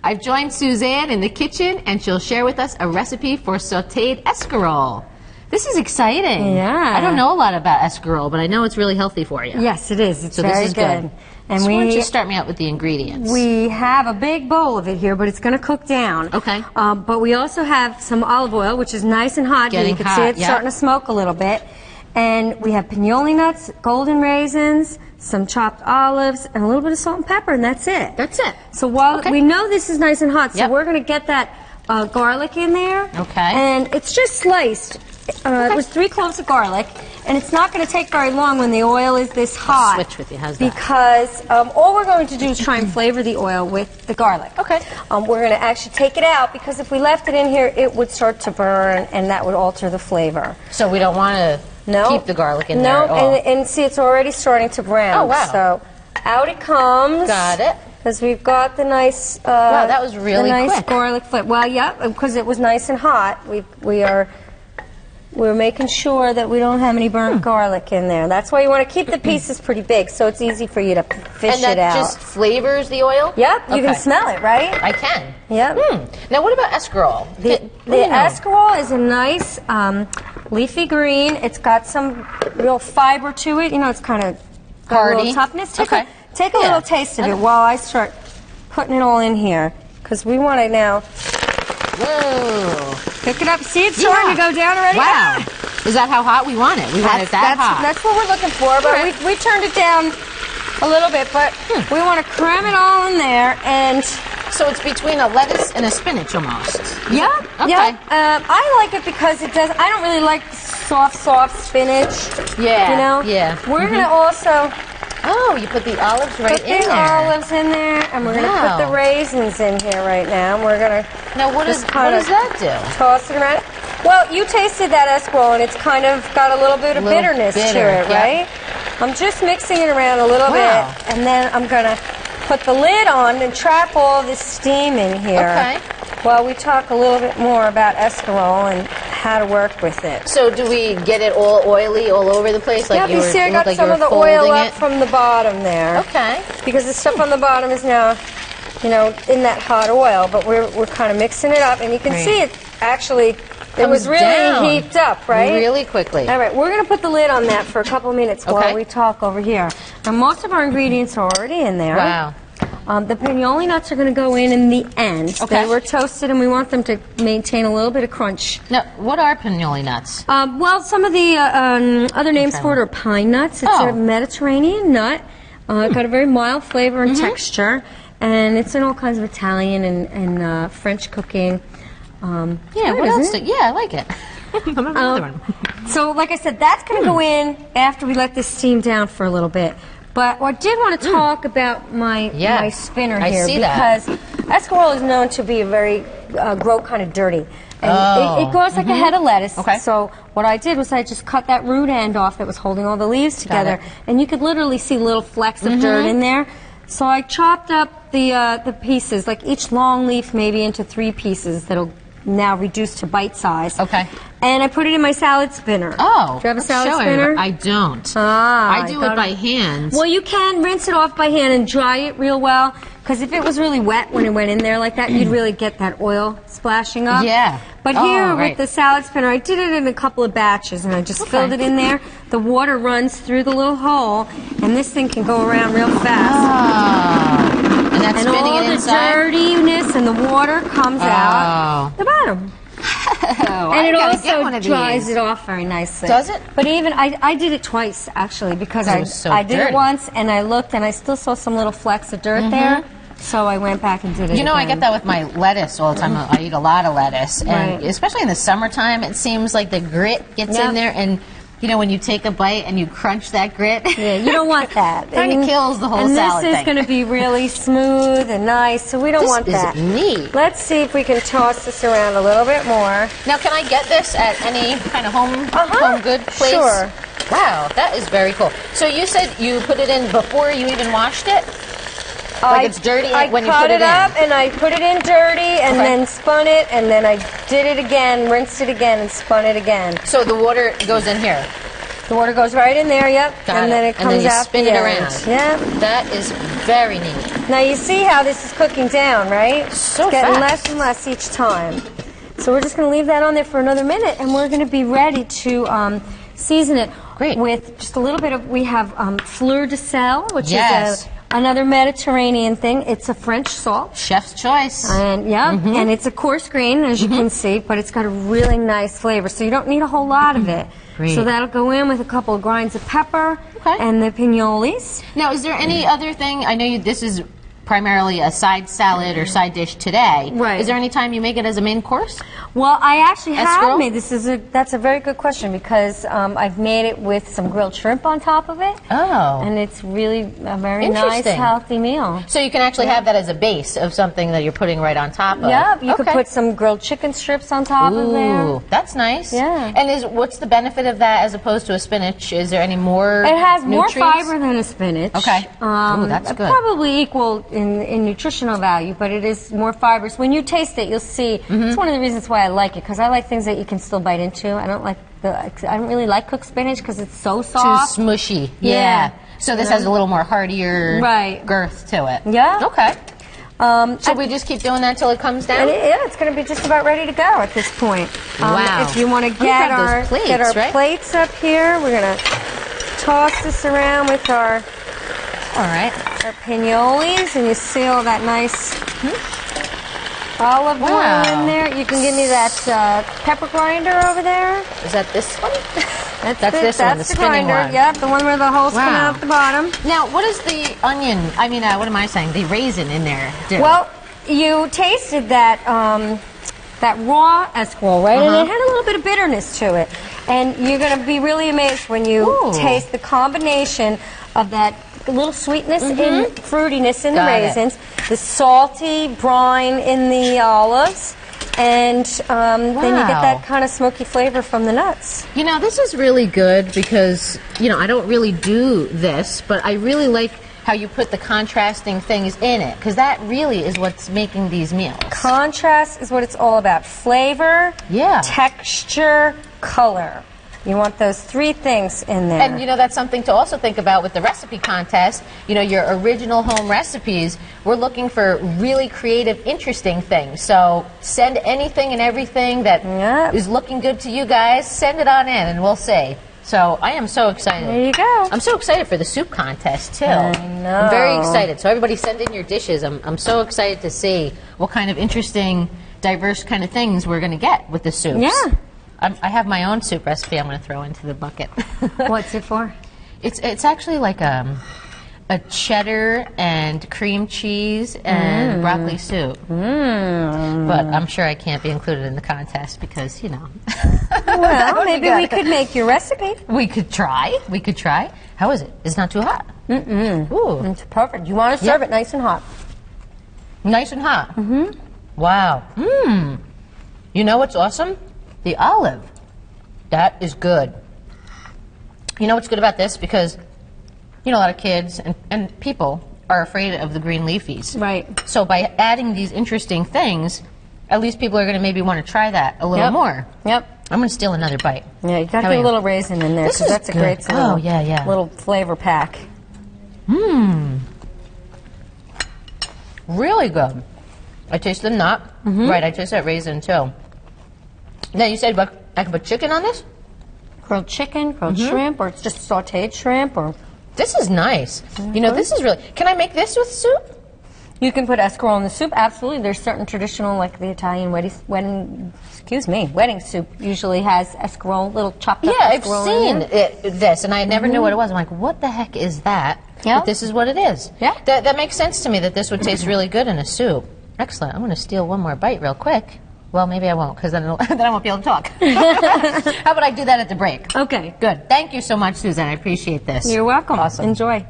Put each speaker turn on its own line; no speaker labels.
I've joined Suzanne in the kitchen, and she'll share with us a recipe for sauteed escarole. This is exciting.
Yeah.
I don't know a lot about escarole, but I know it's really healthy for you.
Yes, it is. It's very
this is good.
And
so why don't you start me out with the ingredients?
We have a big bowl of it here, but it's going to cook down.
Okay.
But we also have some olive oil, which is nice and hot.
Getting
you can
hot,
see it starting to smoke a little bit. And we have pinoli nuts, golden raisins, some chopped olives, and a little bit of salt and pepper, and that's it.
That's it.
So while we know this is nice and hot, so we're going to get that garlic in there.
Okay.
And it's just sliced. It was 3 cloves of garlic, and it's not going to take very long when the oil is this hot.
I'll switch with you. How's that?
Because all we're going to do is try and flavor the oil with the garlic.
Okay.
We're going to actually take it out because if we left it in here, it would start to burn, and that would alter the flavor.
So we don't want to keep the garlic in there at all.
No, and see, it's already starting to brown.
Oh, wow.
So out it comes.
Got it.
Because we've got the nice,
wow, that was really quick.
Garlic flavor. Well, yeah, because it was nice and hot. We're making sure that we don't have any burnt garlic in there. That's why you want to keep the pieces pretty big, so it's easy for you to fish it out.
And that just flavors the oil?
Yep, you can smell it, right?
I can.
Yep.
Now, what about escarole?
The escarole is a nice leafy green. It's got some real fiber to it. You know, it's kind of got a little toughness. Take a little taste of it while I start putting it all in here, because we want to now.
Whoa.
Pick it up. See, it's starting to go down already.
Wow. Is that how hot we want it? We want it that hot.
That's what we're looking for, but we turned it down a little bit, but we want to cram it all in there. And
so it's between a lettuce and a spinach almost.
Yeah.
Okay.
Yeah. I like it because it does. I don't really like soft spinach.
Yeah.
You know.
Yeah.
We're gonna also.
Oh, you put the olives right in there.
Put the olives in there, and we're going to put the raisins in here right now. And we're going to
what does that do?
Toss it around. Well, you tasted that escarole, and it's kind of got a little bit of bitterness to it, right? I'm just mixing it around a little bit, and then I'm going to put the lid on and trap all this steam in here. Okay. While we talk a little bit more about escarole and how to work with it.
So do we get it all oily all over the place? Like
you see I got some of the oil up from the bottom there.
Okay.
Because the stuff on the bottom is now, you know, in that hot oil, but we're kind of mixing it up, and you can see it actually, it was really heaped up, right?
Really quickly.
All right, we're going to put the lid on that for a couple of minutes while we talk over here. Now, most of our ingredients are already in there.
Wow.
The pinoli nuts are going to go in the end.
Okay.
They were toasted, and we want them to maintain a little bit of crunch.
Now, what are pinoli nuts?
Well, some of the other names for it are pine nuts. It's a Mediterranean nut. It's got a very mild flavor and texture, and it's in all kinds of Italian and French cooking.
What else? Yeah, I like it. Another one.
So, like I said, that's going to go in after we let this steam down for a little bit. But I did want to talk about my spinner here because escarole is known to be a very grow kind of dirty. And it grows like a head of lettuce. Okay. So what I did was I just cut that root end off that was holding all the leaves together, and you could literally see little flecks of dirt in there. So I chopped up the pieces, like each long leaf maybe into 3 pieces that'll now reduced to bite size. Okay. And I put it in my salad spinner.
Oh.
Do you have a salad spinner?
I don't.
I
do it by hand.
Well, you can rinse it off by hand and dry it real well, because if it was really wet when it went in there like that, you'd really get that oil splashing up.
Yeah.
But here with the salad spinner, I did it in a couple of batches, and I just filled it in there. The water runs through the little hole, and this thing can go around real fast.
And that's spinning it inside?
All the dirtiness and the water comes out the bottom. And it also dries it off very nicely.
Does it?
But even, I did it twice, actually, because I did it once, and I looked, and I still saw some little flecks of dirt there. So I went back and did it
You know,
again.
I get that with my lettuce all the time. I eat a lot of lettuce. And especially in the summertime, it seems like the grit gets in there, and you know, when you take a bite and you crunch that grit.
Yeah, you don't want that.
It kind of kills the whole salad
thing. And this is going to be really smooth and nice, so we don't want that.
This is neat.
Let's see if we can toss this around a little bit more.
Now, can I get this at any kind of home good place?
Sure.
Wow, that is very cool. So you said you put it in before you even washed it? Like it's dirty when you put it in?
I cut it up, and I put it in dirty, and then spun it, and then I did it again, rinsed it again, and spun it again.
So the water goes in here?
The water goes right in there, and then it comes out.
And then you spin it around.
Yeah.
That is very neat.
Now you see how this is cooking down, right?
So
it's getting
fast.
less and less each time. So we're just going to leave that on there for another minute, and we're going to be ready to season it.
Great.
With just a little bit of, we have fleur de sel, which
yes.
is another Mediterranean thing. It's a French salt.
Chef's choice.
And and it's a coarse grain, as you can see, but it's got a really nice flavor, so you don't need a whole lot of it.
Great.
So that'll go in with a couple of grinds of pepper and the pinoles.
Now, is there any other thing? I know this is primarily a side salad or side dish today.
Right.
Is there any time you make it as a main course?
Well, I actually have
Escarole?
made this. That's a very good question because I've made it with some grilled shrimp on top of it.
Oh.
And it's really a very nice, healthy meal.
So you can actually have that as a base of something that you're putting right on top of.
Yeah, you could put some grilled chicken strips on top of there.
Ooh, that's nice.
Yeah.
And what's the benefit of that as opposed to a spinach? Is there any more
It has
nutrients?
more fiber than a spinach.
Okay. Ooh, that's good.
Probably equal in nutritional value, but it is more fibers. When you taste it, you'll see. It's one of the reasons why I like it, because I like things that you can still bite into. I don't really like cooked spinach because it's so soft.
Too smushy.
Yeah.
So this has a little more heartier girth to it.
Yeah.
Okay. So we just keep doing that till it comes down?
It's going to be just about ready to go at this point.
Wow.
If you want to get our plates up here, we're going to toss this around with our pinoles, and you see all that nice olive oil in there. You can give me that pepper grinder over there.
Is that this one?
That's
this one, the spinning
grinder.
one.
Yep, the one where the holes come out the bottom.
Now, what is the onion, what am I saying, the raisin in there do?
Well, you tasted that raw escarole, right? And it had a little bit of bitterness to it. And you're going to be really amazed when you taste the combination of that little sweetness and fruitiness in the raisins, the salty brine in the olives, and then you get that kind of smoky flavor from the nuts.
You know, this is really good because, I don't really do this, but I really like how you put the contrasting things in it, because that really is what's making these meals.
Contrast is what it's all about. Flavor, texture, color. You want those three things in there.
And, that's something to also think about with the recipe contest. Your original home recipes, we're looking for really creative, interesting things. So send anything and everything that is looking good to you guys. Send it on in, and we'll see. So I am so excited.
There you go.
I'm so excited for the soup contest, too.
I know.
I'm very excited. So everybody send in your dishes. I'm so excited to see what kind of interesting, diverse kind of things we're going to get with the soups.
Yeah.
I have my own soup recipe I'm going to throw into the bucket.
What's it for?
It's actually like a cheddar and cream cheese and broccoli soup. But I'm sure I can't be included in the contest because,
Well, maybe we could make your recipe.
We could try. How is it? It's not too hot. Ooh.
It's perfect. You want to serve it nice and hot.
Nice and hot. Wow. You know what's awesome? The olive. That is good. You know what's good about this? Because, a lot of kids and people are afraid of the green leafies.
Right.
So by adding these interesting things, at least people are going to maybe want to try that a little more.
Yep.
I'm going to steal another bite.
Yeah, you got to get a little raisin in there because that's a great little flavor pack.
Really good. I taste the nut. Right, I taste that raisin too. Now you said I could put chicken on this?
Grilled chicken, grilled shrimp, or it's just sauteed shrimp, or...
This is nice. This is really... Can I make this with soup?
You can put escarole in the soup, absolutely. There's certain traditional, like the Italian wedding soup usually has escarole, little chopped up escarole.
Yeah, I've seen this, and I never knew what it was. I'm like, what the heck is that? Yeah. But this is what it is.
Yeah.
That makes sense to me that this would taste really good in a soup. Excellent. I'm going to steal one more bite real quick. Well, maybe I won't, because then I won't be able to talk. How about I do that at the break?
Okay.
Good. Thank you so much, Suzanne. I appreciate this.
You're welcome.
Awesome.
Enjoy.